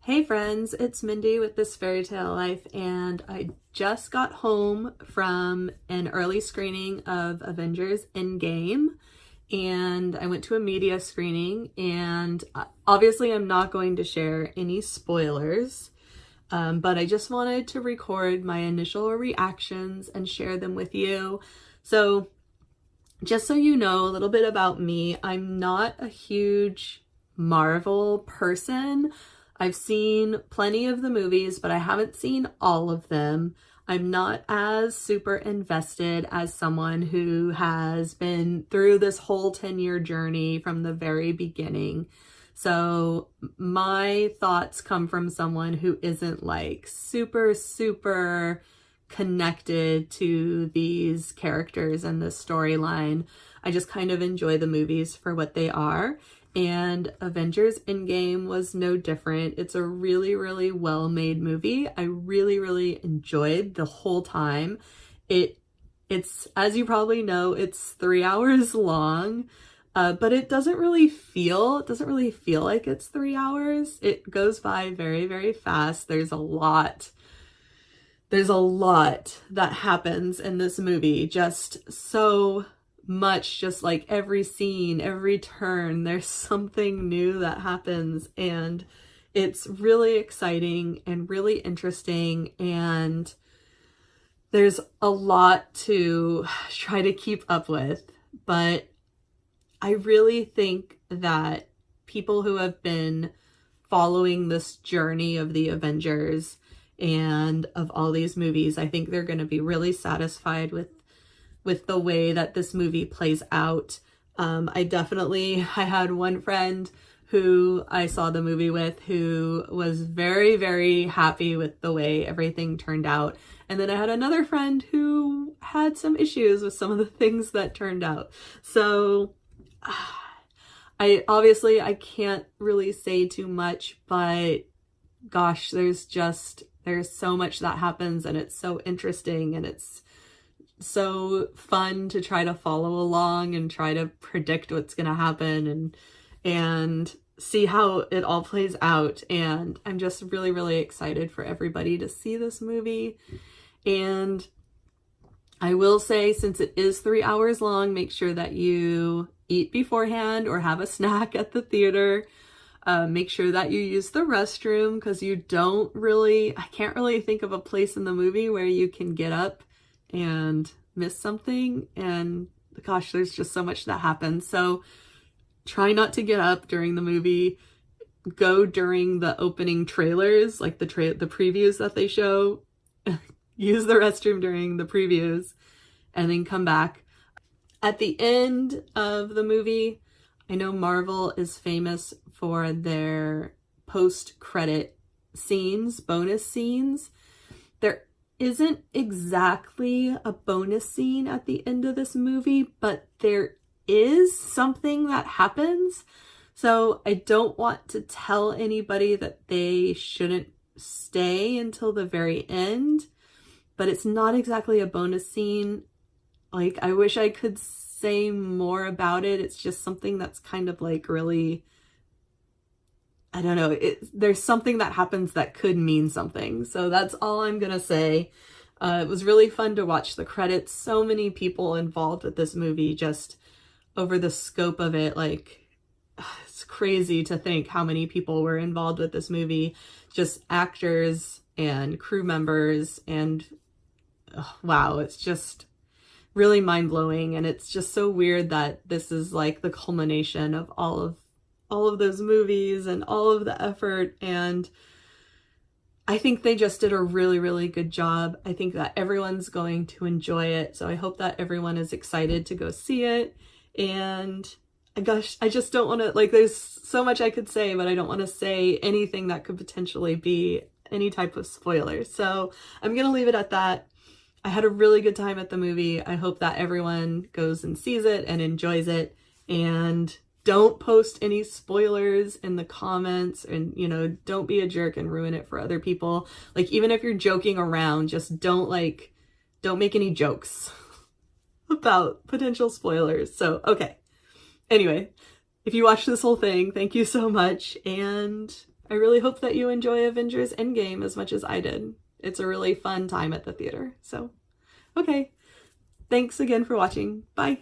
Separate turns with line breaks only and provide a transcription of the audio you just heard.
Hey friends, it's Mindy with This Fairy Tale Life, and I just got home from an early screening of Avengers Endgame, and I went to a media screening, and obviously I'm not going to share any spoilers, but I just wanted to record my initial reactions and share them with you. So just so you know a little bit about me, I'm not a huge Marvel person. I've seen plenty of the movies, but I haven't seen all of them. I'm not as super invested as someone who has been through this whole 10-year journey from the very beginning. So my thoughts come from someone who isn't like super connected to these characters and this storyline. I just kind of enjoy the movies for what they are. And Avengers Endgame was no different. It's a really well-made movie. I really enjoyed the whole time. It's, as you probably know, it's 3 hours long, but it doesn't really feel like it's 3 hours. It goes by very fast. There's a lot that happens in this movie, just so much, just like every scene, every turn, there's something new that happens, and it's really exciting and really interesting, and there's a lot to try to keep up with. But I really think that people who have been following this journey of the Avengers and of all these movies, I think they're going to be really satisfied with the way that this movie plays out. I had one friend who I saw the movie with who was very happy with the way everything turned out. And then I had another friend who had some issues with some of the things that turned out. So I can't really say too much, but gosh, there's so much that happens, and it's so interesting, and it's so fun to try to follow along and try to predict what's going to happen and see how it all plays out. And I'm just really excited for everybody to see this movie. And I will say, since it is 3 hours long, make sure that you eat beforehand or have a snack at the theater. Make sure that you use the restroom, because I can't really think of a place in the movie where you can get up and miss something. And gosh, there's just so much that happens. So try not to get up during the movie. Go during the opening trailers, like the previews that they show. Use the restroom during the previews, and then come back. At the end of the movie, I know Marvel is famous for their post-credit scenes, bonus scenes. There isn't exactly a bonus scene at the end of this movie, but there is something that happens. So I don't want to tell anybody that they shouldn't stay until the very end, but it's not exactly a bonus scene. Like, I wish I could say more about it. It's just something that's kind of like really, I don't know, there's something that happens that could mean something. So that's all I'm gonna say. It was really fun to watch the credits. So many people involved with this movie, just over the scope of it. Like, it's crazy to think how many people were involved with this movie. Just actors and crew members, and wow, it's just really mind-blowing. And it's just so weird that this is like the culmination of all of those movies and all of the effort. And I think they just did a really good job. I think that everyone's going to enjoy it. So I hope that everyone is excited to go see it. And gosh, I just don't want to, like, there's so much I could say, but I don't want to say anything that could potentially be any type of spoiler. So I'm going to leave it at that. I had a really good time at the movie. I hope that everyone goes and sees it and enjoys it. And don't post any spoilers in the comments, and, don't be a jerk and ruin it for other people. Like, even if you're joking around, just don't make any jokes about potential spoilers. So, okay. Anyway, if you watched this whole thing, thank you so much, and I really hope that you enjoy Avengers Endgame as much as I did. It's a really fun time at the theater. So, okay. Thanks again for watching. Bye.